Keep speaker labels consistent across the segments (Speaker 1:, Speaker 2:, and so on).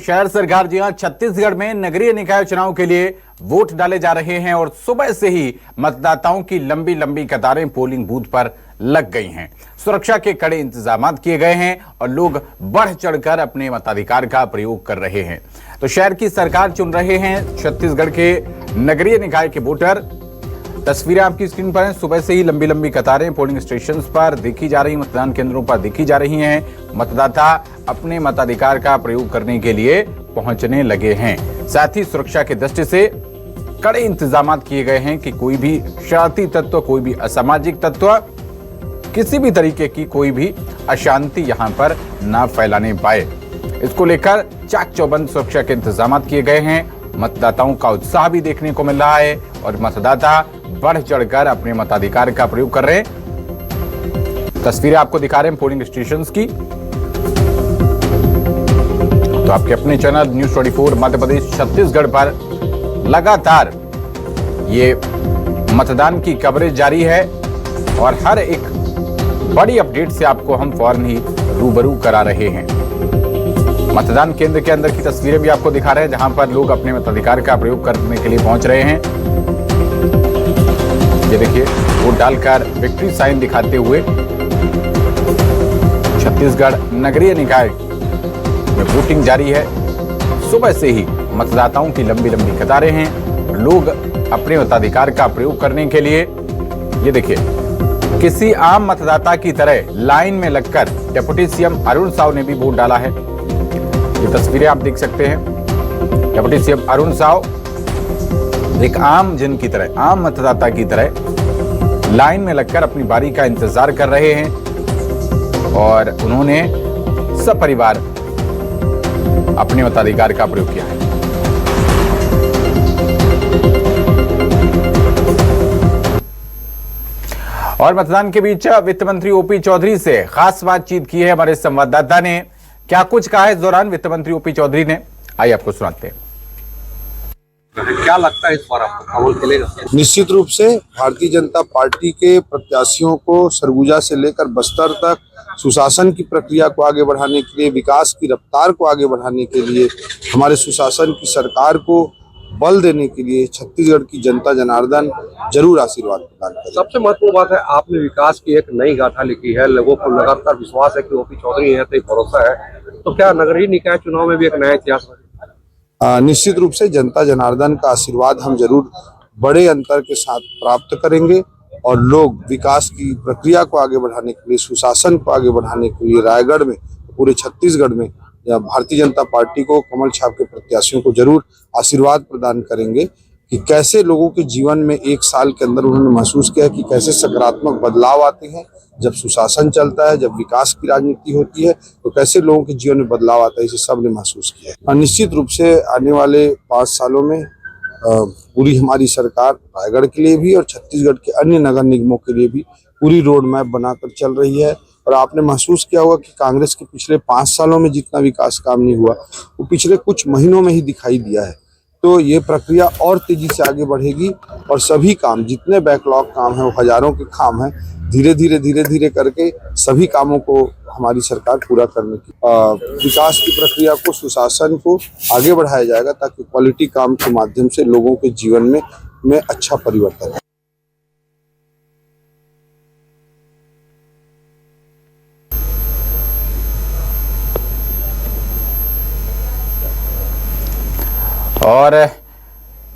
Speaker 1: शहर सरकार जी हां छत्तीसगढ़ में नगरीय निकाय चुनाव के लिए वोट डाले जा रहे हैं और सुबह से ही मतदाताओं की लंबी लंबी कतारें पोलिंग बूथ पर लग गई हैं। सुरक्षा के कड़े इंतजाम किए गए हैं और लोग बढ़ चढ़कर अपने मताधिकार का प्रयोग कर रहे हैं। तो शहर की सरकार चुन रहे हैं छत्तीसगढ़ के नगरीय निकाय के वोटर। तस्वीरें आपकी स्क्रीन पर हैं। सुबह से ही लंबी लंबी कतारें पोलिंग स्टेशन पर देखी जा रही, मतदान केंद्रों पर देखी जा रही हैं। मतदाता अपने मताधिकार का प्रयोग करने के लिए पहुंचने लगे हैं। साथ ही सुरक्षा की दृष्टि से कड़े इंतजाम किए गए हैं कि कोई भी शरारती तत्व, कोई भी असामाजिक तत्व, किसी भी तरीके की कोई भी अशांति यहां पर ना फैलाने पाए। इसको लेकर चाक चौबंद सुरक्षा के इंतजाम किए गए हैं। मतदाताओं का उत्साह भी देखने को मिल रहा है और मतदाता बढ़ चढ़कर अपने मताधिकार का प्रयोग कर रहे हैं। तस्वीरें आपको दिखा रहे हैं पोलिंग स्टेशन की। तो आपके अपने चैनल न्यूज़ 24 मध्य प्रदेश छत्तीसगढ़ पर लगातार ये मतदान की कवरेज जारी है और हर एक बड़ी अपडेट से आपको हम फौरन ही रूबरू करा रहे हैं। मतदान केंद्र के अंदर की तस्वीरें भी आपको दिखा रहे हैं जहां पर लोग अपने मताधिकार का प्रयोग करने के लिए पहुंच रहे हैं। ये देखिए, वोट डालकर विक्ट्री साइन दिखाते हुए छत्तीसगढ़ नगरीय निकाय में वोटिंग जारी है। सुबह से ही मतदाताओं की लंबी लंबी कतारें हैं। लोग अपने मताधिकार का प्रयोग करने के लिए, ये देखिए, किसी आम मतदाता की तरह लाइन में लगकर डिप्टी सीएम अरुण साव ने भी वोट डाला है। ये तस्वीरें आप देख सकते हैं। डिप्टी सीएम अरुण साव एक आम जन की तरह, आम मतदाता की तरह लाइन में लगकर अपनी बारी का इंतजार कर रहे हैं और उन्होंने सपरिवार अपने मताधिकार का प्रयोग किया है। और मतदान के बीच वित्त मंत्री ओपी चौधरी से खास बातचीत की है हमारे संवाददाता ने। क्या कुछ कहा है इस दौरान वित्त मंत्री ओपी चौधरी ने, आइए आपको सुनाते हैं।
Speaker 2: क्या लगता है इस बार आपको कमल खिलेगा?
Speaker 3: निश्चित रूप से भारतीय जनता पार्टी के प्रत्याशियों को सरगुजा से लेकर बस्तर तक सुशासन की प्रक्रिया को आगे बढ़ाने के लिए, विकास की रफ्तार को आगे बढ़ाने के लिए, हमारे सुशासन की सरकार को बल देने के लिए छत्तीसगढ़ की जनता जनार्दन जरूर आशीर्वाद प्रदान करें।
Speaker 2: सबसे महत्वपूर्ण बात है, आपने विकास की एक नई गाथा लिखी है। लोगों को लगातार विश्वास है कि ओपी चौधरी है तो भरोसा है। तो क्या नगरीय निकाय चुनाव में भी एक नया इतिहास?
Speaker 3: निश्चित रूप से जनता जनार्दन का आशीर्वाद हम जरूर बड़े अंतर के साथ प्राप्त करेंगे और लोग विकास की प्रक्रिया को आगे बढ़ाने के लिए, सुशासन को आगे बढ़ाने के लिए रायगढ़ में, पूरे छत्तीसगढ़ में भारतीय जनता पार्टी को, कमल छाप के प्रत्याशियों को जरूर आशीर्वाद प्रदान करेंगे कि कैसे लोगों के जीवन में एक साल के अंदर उन्होंने महसूस किया कि कैसे सकारात्मक बदलाव आते हैं जब सुशासन चलता है, जब विकास की राजनीति होती है, तो कैसे लोगों के जीवन में बदलाव आता है, इसे सबने महसूस किया है। और निश्चित रूप से आने वाले 5 सालों में पूरी हमारी सरकार रायगढ़ के लिए भी और छत्तीसगढ़ के अन्य नगर निगमों के लिए भी पूरी रोड मैप बनाकर चल रही है। और आपने महसूस किया होगा कि कांग्रेस के पिछले 5 सालों में जितना विकास काम नहीं हुआ वो पिछले कुछ महीनों में ही दिखाई दिया है। तो ये प्रक्रिया और तेजी से आगे बढ़ेगी और सभी काम, जितने बैकलॉग काम है, वो हजारों के काम है, धीरे धीरे करके सभी कामों को हमारी सरकार पूरा करने की, विकास की प्रक्रिया को, सुशासन को आगे बढ़ाया जाएगा ताकि क्वालिटी काम के माध्यम से लोगों के जीवन में अच्छा परिवर्तन हो।
Speaker 1: और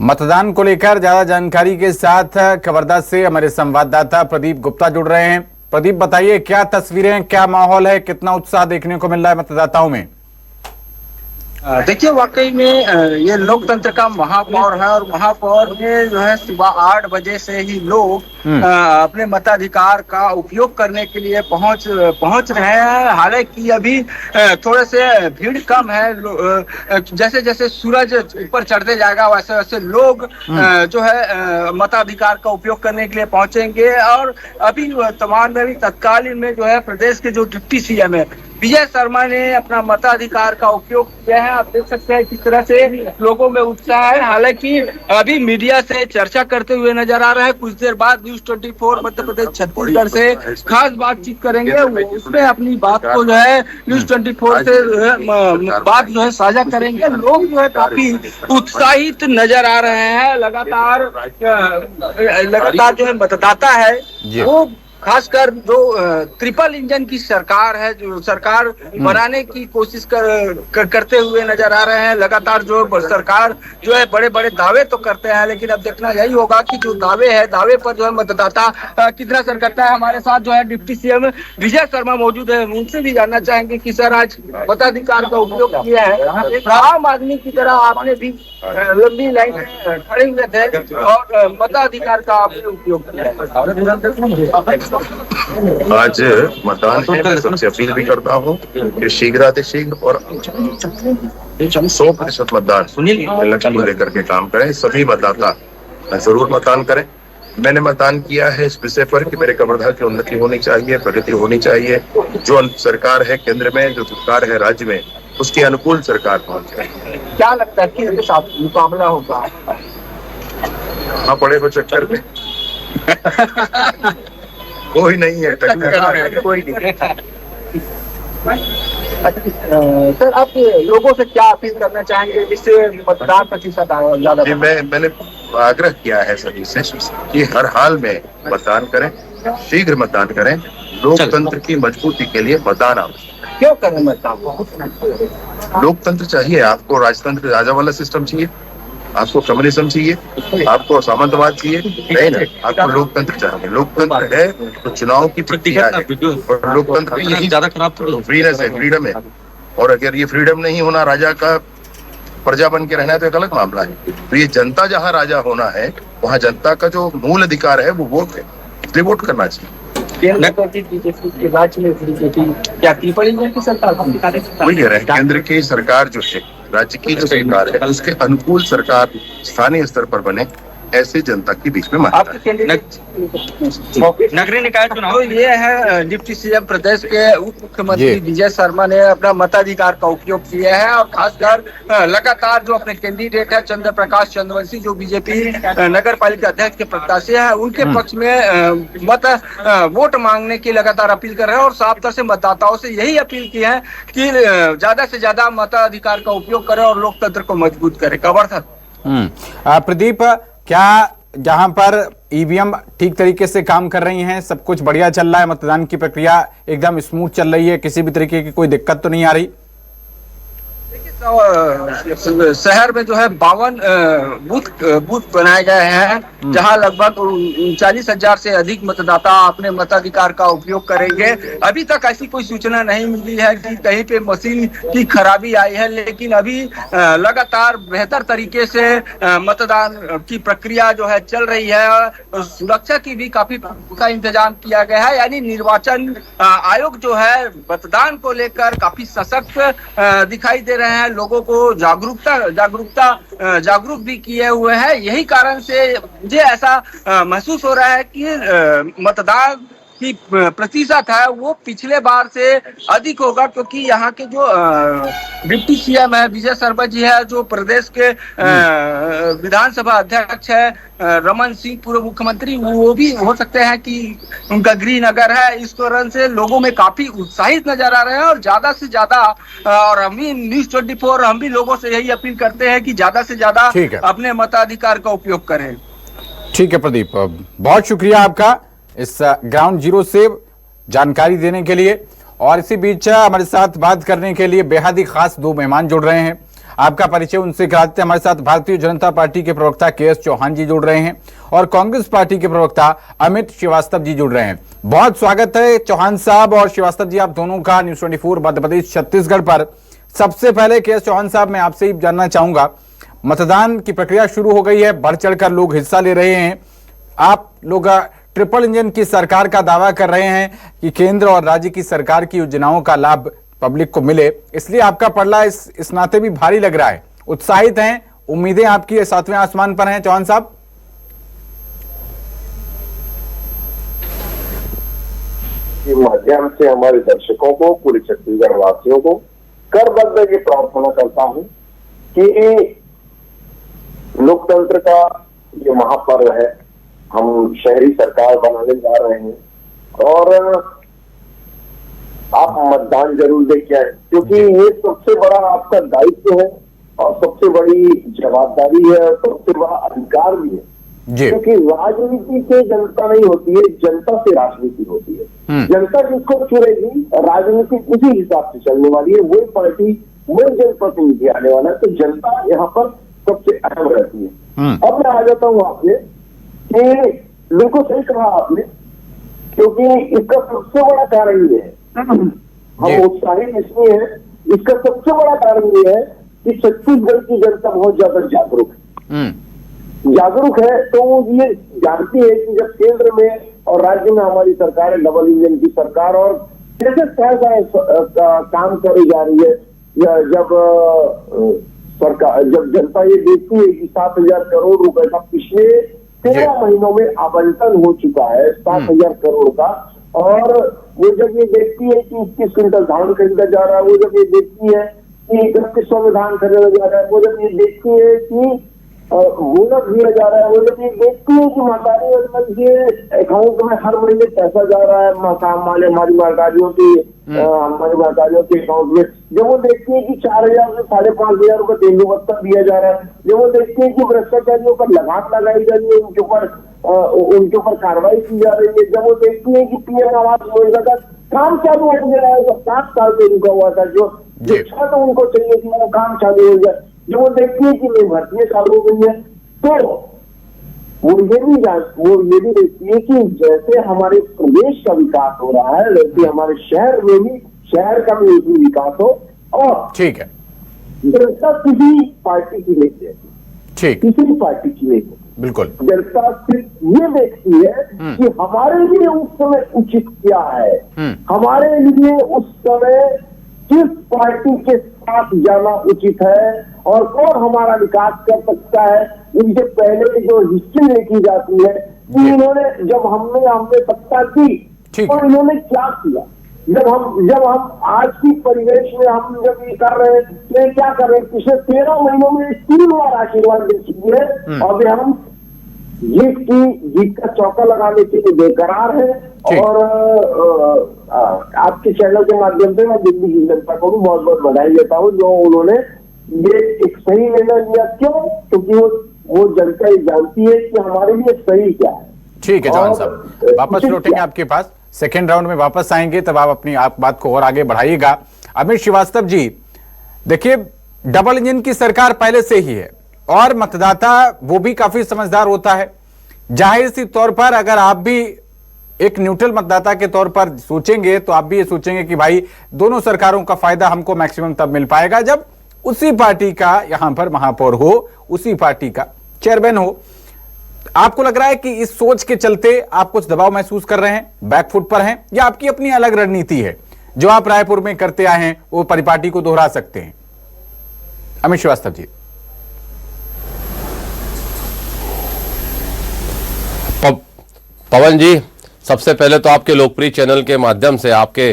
Speaker 1: मतदान को लेकर ज्यादा जानकारी के साथ कवर्धा से हमारे संवाददाता प्रदीप गुप्ता जुड़ रहे हैं। प्रदीप, बताइए क्या तस्वीरें, क्या माहौल है, कितना उत्साह देखने को मिल रहा है मतदाताओं में?
Speaker 4: देखिए, वाकई में ये लोकतंत्र का महापौर है और महापौर में जो है सुबह 8 बजे से ही लोग अपने मताधिकार का उपयोग करने के लिए पहुंच रहे हैं। हालांकि अभी थोड़े से भीड़ कम है। जैसे जैसे सूरज ऊपर चढ़ते जाएगा वैसे वैसे लोग जो है मताधिकार का उपयोग करने के लिए पहुंचेंगे। और अभी वर्तमान में भी तत्कालीन में जो है प्रदेश के जो डिप्टी सीएम है विजय शर्मा ने अपना मताधिकार का उपयोग किया है। आप देख सकते हैं किस तरह से लोगों में उत्साह है। हालांकि अभी मीडिया से चर्चा करते हुए नजर आ रहा है। कुछ देर बाद न्यूज 24 मध्य प्रदेश छत्तीसगढ़ से खास बातचीत करेंगे, उसमें अपनी बात को जो है न्यूज 24 से बात जो है साझा करेंगे। लोग जो है काफी उत्साहित नजर आ रहे हैं। लगातार जो है मतदाता है वो खासकर जो ट्रिपल इंजन की सरकार है, जो सरकार बनाने की कोशिश करते हुए नजर आ रहे हैं। लगातार जो सरकार जो है बड़े बड़े दावे तो करते हैं, लेकिन अब देखना यही होगा कि जो दावे है, दावे पर जो है मतदाता कितना असर करता है। हमारे साथ जो है डिप्टी सीएम विजय शर्मा मौजूद है, उनसे भी जानना चाहेंगे कि सर आज मताधिकार का उपयोग किया है। एक आम आदमी की तरह आपने भी लंबी लाइन में खड़े हुए थे और मताधिकार का आपने उपयोग किया है।
Speaker 5: आज मतदान है, मैं सबसे अपील भी करता हूँ कि शीघ्रातिशीघ्र और 100% मतदान लक्ष्य को लेकर के काम करें। सभी मतदाता जरूर मतदान करें। मैंने मतदान किया है इस विषय पर कि मेरे कवर्धा की उन्नति होनी चाहिए, प्रगति होनी चाहिए। जो सरकार है केंद्र में, जो सरकार है राज्य में, उसके अनुकूल सरकार होनी चाहिए।
Speaker 4: क्या लगता है किसके साथ मुकाबला होगा?
Speaker 5: हाँ, पड़े हो चक्कर में कोई नहीं है टक्कर।
Speaker 4: कोई नहीं। सर, आप लोगों से क्या अपील करना चाहेंगे जिससे मतदान प्रतिशत ज्यादा?
Speaker 5: मैंने आग्रह किया है सभी से कि हर हाल में मतदान करें, शीघ्र मतदान करें। लोकतंत्र की मजबूती के लिए मतदान आवश्यक।
Speaker 4: क्यों करें मतदान?
Speaker 5: लोकतंत्र चाहिए आपको। राजतंत्र, राजा वाला सिस्टम चाहिए आपको, कम्युनिज्म चाहिए आपको, सामंतवाद चाहिए नहीं ना, आपको लोकतंत्र चाहिए। लोकतंत्र है तो चुनाव की प्रक्रिया है, और लोकतंत्र यही ज्यादा खराब फ्रीनेस है, फ्रीडम है। और अगर ये फ्रीडम नहीं होना, राजा का प्रजा बन के रहना है, तो एक अलग मामला है। तो ये जनता जहाँ राजा होना है, वहाँ जनता का जो मूल अधिकार है वो वोट है, इसलिए वोट करना चाहिए। केंद्र की सरकार जो है, राज्य की जो सरकार है, उसके अनुकूल सरकार स्थानीय स्तर पर बने, ऐसे जनता के बीच में
Speaker 4: नगरीय निकाय चुनाव। तो ये है डिप्टी सीएम प्रदेश के उप मुख्यमंत्री विजय शर्मा ने अपना मताधिकार का उपयोग किया है, और खासकर लगातार जो अपने कैंडिडेट है चंद्र प्रकाश चंद्रवंशी, जो बीजेपी नगर पालिका अध्यक्ष के प्रत्याशी है, उनके पक्ष में वोट मांगने की लगातार अपील कर रहे हैं। और साफ तौर से मतदाताओं से यही अपील की है कि ज्यादा से ज्यादा मताधिकार का उपयोग करें और लोकतंत्र को मजबूत करें। कवर्धा
Speaker 1: प्रदीप, क्या जहां पर ईवीएम ठीक तरीके से काम कर रही हैं, सब कुछ बढ़िया चल रहा है, मतदान की प्रक्रिया एकदम स्मूथ चल रही है, किसी भी तरीके की कोई दिक्कत तो नहीं आ रही?
Speaker 4: शहर में जो है 52 बूथ बनाए गए हैं, जहां लगभग 39,000 से अधिक मतदाता अपने मताधिकार का उपयोग करेंगे। अभी तक ऐसी कोई सूचना नहीं मिली है कि कहीं पे मशीन की खराबी आई है, लेकिन अभी लगातार बेहतर तरीके से मतदान की प्रक्रिया जो है चल रही है। सुरक्षा की भी काफी पुख्ता इंतजाम किया गया है, यानी निर्वाचन आयोग जो है मतदान को लेकर काफी सशक्त दिखाई दे रहे हैं। लोगों को जागरूक भी किए हुए हैं। यही कारण से मुझे ऐसा महसूस हो रहा है कि मतदान की प्रतिशत है वो पिछले बार से अधिक होगा, क्योंकि यहाँ के जो डिप्टी सीएम है विजय शर्मा जी है, जो प्रदेश के विधानसभा अध्यक्ष है रमन सिंह, पूर्व मुख्यमंत्री, वो भी हो सकते हैं कि उनका गृह नगर है। इस कारण से लोगों में काफी उत्साहित नजर आ रहे हैं, और ज्यादा से ज्यादा, और हम भी न्यूज 24 हम भी लोगों से यही अपील करते हैं कि ज्यादा से ज्यादा अपने मताधिकार का उपयोग करें।
Speaker 1: ठीक है प्रदीप, बहुत शुक्रिया आपका इस ग्राउंड जीरो से जानकारी देने के लिए। और इसी बीच हमारे साथ बात करने के लिए बेहद ही खास दो मेहमान जुड़ रहे हैं। आपका परिचय उनसे कराते हैं। हमारे साथ भारतीय जनता पार्टी के प्रवक्ता केएस चौहान जी जुड़ रहे हैं, और कांग्रेस पार्टी के प्रवक्ता अमित श्रीवास्तव जी जुड़ रहे हैं। बहुत स्वागत है चौहान साहब और श्रीवास्तव जी, आप दोनों का न्यूज 24 मध्य प्रदेश छत्तीसगढ़ पर। सबसे पहले केएस चौहान साहब, मैं आपसे ही जानना चाहूंगा, मतदान की प्रक्रिया शुरू हो गई है, बढ़ चढ़कर लोग हिस्सा ले रहे हैं। आप लोग ट्रिपल इंजन की सरकार का दावा कर रहे हैं कि केंद्र और राज्य की सरकार की योजनाओं का लाभ पब्लिक को मिले, इसलिए आपका पलड़ा इस नाते भी भारी लग रहा है। उत्साहित हैं, उम्मीदें आपकी 7वें आसमान पर हैं चौहान साहब?
Speaker 6: के माध्यम से हमारे दर्शकों को, पूरे छत्तीसगढ़ वासियों को करबद्ध ये प्रार्थना करता हूं कि लोकतंत्र का ये महापर्व है, हम शहरी सरकार बनाने जा रहे हैं और आप मतदान जरूर देके आए, क्योंकि ये सबसे बड़ा आपका दायित्व है और सबसे बड़ी जवाबदारी है और सबसे बड़ा अधिकार भी है। क्योंकि राजनीति से जनता नहीं होती है, जनता से राजनीति होती है। जनता जिसको चुनेगी, राजनीति उसी हिसाब से चलने वाली है, वही पार्टी, वही जनप्रतिनिधि आने वाला है। तो जनता यहाँ पर सबसे अहम रहती है। अब मैं आ जाता हूँ आपसे कि बिल्कुल सही कहा आपने, क्योंकि इसका सबसे बड़ा कारण ये है, हम उत्साहित इसलिए है, इसका सबसे बड़ा कारण ये है कि छत्तीसगढ़ की जनता बहुत ज्यादा जागरूक है। तो ये जानती है कि जब केंद्र में और राज्य में हमारी सरकार है, डबल इंजन की सरकार, और जैसे काम करी जा रही है, जब सरकार, जब जनता ये देखती है कि 7,000 करोड़ रुपए का पिछले 13 महीनों में आवंटन हो चुका है, 7,000 करोड़ का, और वो जब ये देखती है कि 21 क्विंटल धान खरीदा जा रहा है, वो जब ये देखती है कि 3100 में धान खरीदा जा रहा है, वो जब ये देखती है कि बोनस दिया जा रहा है, वो जब ये देखती है कि महंगाई योजना के अकाउंट में हर महीने पैसा जा रहा है, हमारी महंगाइयों की हमारी महंगाइयों के अकाउंट में, जब वो देखती है कि 4,000 से 5,500 रुपए तेंदु भत्ता दिया जा रहा है, जब वो देखती है कि भ्रष्टाचारियों पर लगाम लगाई जा रही है, उनके ऊपर कार्रवाई की जा रही है, जब वो देखती है कि पीएम आवास योजना का काम चालू हो गया है, 7 साल से रुका हुआ था, जो शिक्षा तो उनको चाहिए कि वो काम चालू हो जाए, जब वो देखती है कि नई भर्तियां चालू हो गई है, तो वो ये भी देखती है कि जैसे हमारे प्रदेश का विकास हो रहा है, वैसे हमारे शहर में भी, शहर का भी विकास हो। और
Speaker 1: ठीक है,
Speaker 6: जनता किसी पार्टी की नहीं देखती,
Speaker 1: ठीक,
Speaker 6: किसी भी पार्टी की नहीं देखती,
Speaker 1: बिल्कुल।
Speaker 6: जनता सिर्फ ये देखती है कि हमारे लिए उस समय उचित क्या है, हमारे लिए उस समय किस पार्टी के साथ जाना उचित है और कौन हमारा विकास कर सकता है। इनसे पहले जो हिस्ट्री देखी जाती है कि इन्होंने, जब हमने सत्ता की तो इन्होंने क्या किया, जब हम आज की परिवेश में हम जब ये कर रहे हैं, तो क्या कर रहे हैं, पिछले 13 महीनों में 3 बार आशीर्वाद दे चुकी है और हम जीत का चौका लगाने के लिए बेकरार है। और आपके चैनल के माध्यम से मैं दिल्ली की जनता को भी बहुत बहुत बधाई देता हूँ, जो उन्होंने ये एक सही निर्णय लिया। क्यों? क्योंकि वो जनता ये जानती है कि हमारे लिए सही क्या है।
Speaker 1: ठीक है जवान साहब, वापस लौटेंगे आपके पास, सेकेंड राउंड में वापस आएंगे, तब आप अपनी बात को और आगे बढ़ाइएगा। अमित श्रीवास्तव जी, देखिए डबल इंजन की सरकार पहले से ही है और मतदाता वो भी काफी समझदार होता है। जाहिर सी तौर पर अगर आप भी एक न्यूट्रल मतदाता के तौर पर सोचेंगे तो आप भी ये सोचेंगे कि भाई दोनों सरकारों का फायदा हमको मैक्सिमम तब मिल पाएगा जब उसी पार्टी का यहां पर महापौर हो, उसी पार्टी का चेयरमैन हो। आपको लग रहा है कि इस सोच के चलते आप कुछ दबाव महसूस कर रहे हैं, बैकफुट पर हैं, या आपकी अपनी अलग रणनीति है जो आप रायपुर में करते आए हैं, वो परिपाटी को दोहरा सकते हैं? अमित श्रीवास्तव जी।
Speaker 7: पवन जी, सबसे पहले तो आपके लोकप्रिय चैनल के माध्यम से आपके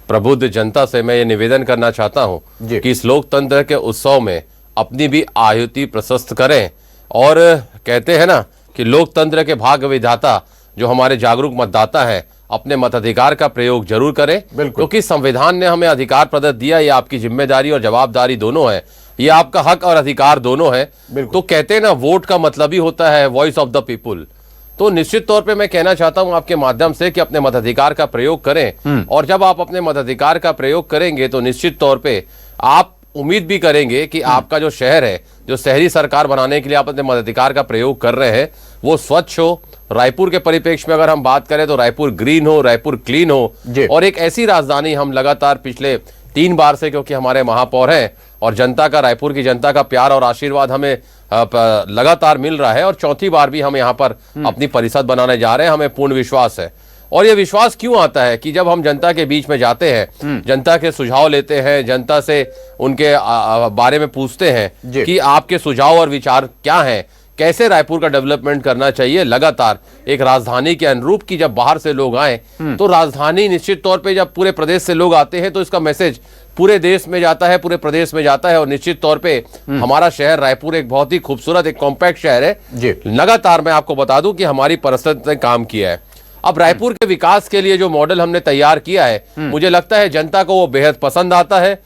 Speaker 7: प्रबुद्ध जनता से मैं ये निवेदन करना चाहता हूं कि इस लोकतंत्र के उत्सव में अपनी भी आहुति प्रशस्त करें। और कहते हैं ना कि लोकतंत्र के भाग्य विधाता जो हमारे जागरूक मतदाता हैं, अपने मताधिकार का प्रयोग जरूर करें, क्योंकि संविधान ने हमें अधिकार प्रदत्त दिया। ये आपकी जिम्मेदारी और जवाबदारी दोनों है, ये आपका हक और अधिकार दोनों है। तो कहते हैं ना, वोट का मतलब ही होता है वॉइस ऑफ द पीपुल। तो निश्चित तौर पे मैं कहना चाहता हूं आपके माध्यम से कि अपने मताधिकार का प्रयोग करें, और जब आप अपने मताधिकार का प्रयोग करेंगे तो निश्चित तौर पे आप उम्मीद भी करेंगे कि आपका जो शहर है, जो शहरी सरकार बनाने के लिए आप अपने मताधिकार का प्रयोग कर रहे हैं, वो स्वच्छ हो। रायपुर के परिप्रेक्ष्य में अगर हम बात करें तो रायपुर ग्रीन हो, रायपुर क्लीन हो, और एक ऐसी राजधानी हम लगातार पिछले 3 बार से, क्योंकि हमारे महापौर हैं और जनता का, रायपुर की जनता का प्यार और आशीर्वाद हमें लगातार मिल रहा है, और 4थी बार भी हम यहाँ पर अपनी परिषद बनाने जा रहे हैं। हमें पूर्ण विश्वास है। और ये विश्वास क्यों आता है कि जब हम जनता के बीच में जाते हैं, जनता के सुझाव लेते हैं, जनता से उनके बारे में पूछते हैं कि आपके सुझाव और विचार क्या हैं, कैसे रायपुर का डेवलपमेंट करना चाहिए लगातार एक राजधानी के अनुरूप की जब बाहर से लोग आए तो राजधानी निश्चित तौर पे जब पूरे प्रदेश से लोग आते हैं तो इसका मैसेज पूरे देश में जाता है, पूरे प्रदेश में जाता है और निश्चित तौर पे हमारा शहर रायपुर एक बहुत ही खूबसूरत एक कॉम्पैक्ट शहर है। लगातार मैं आपको बता दूं कि हमारी परिषद ने काम किया है। अब रायपुर के विकास के लिए जो मॉडल हमने तैयार किया है मुझे लगता है जनता को वो बेहद पसंद आता है।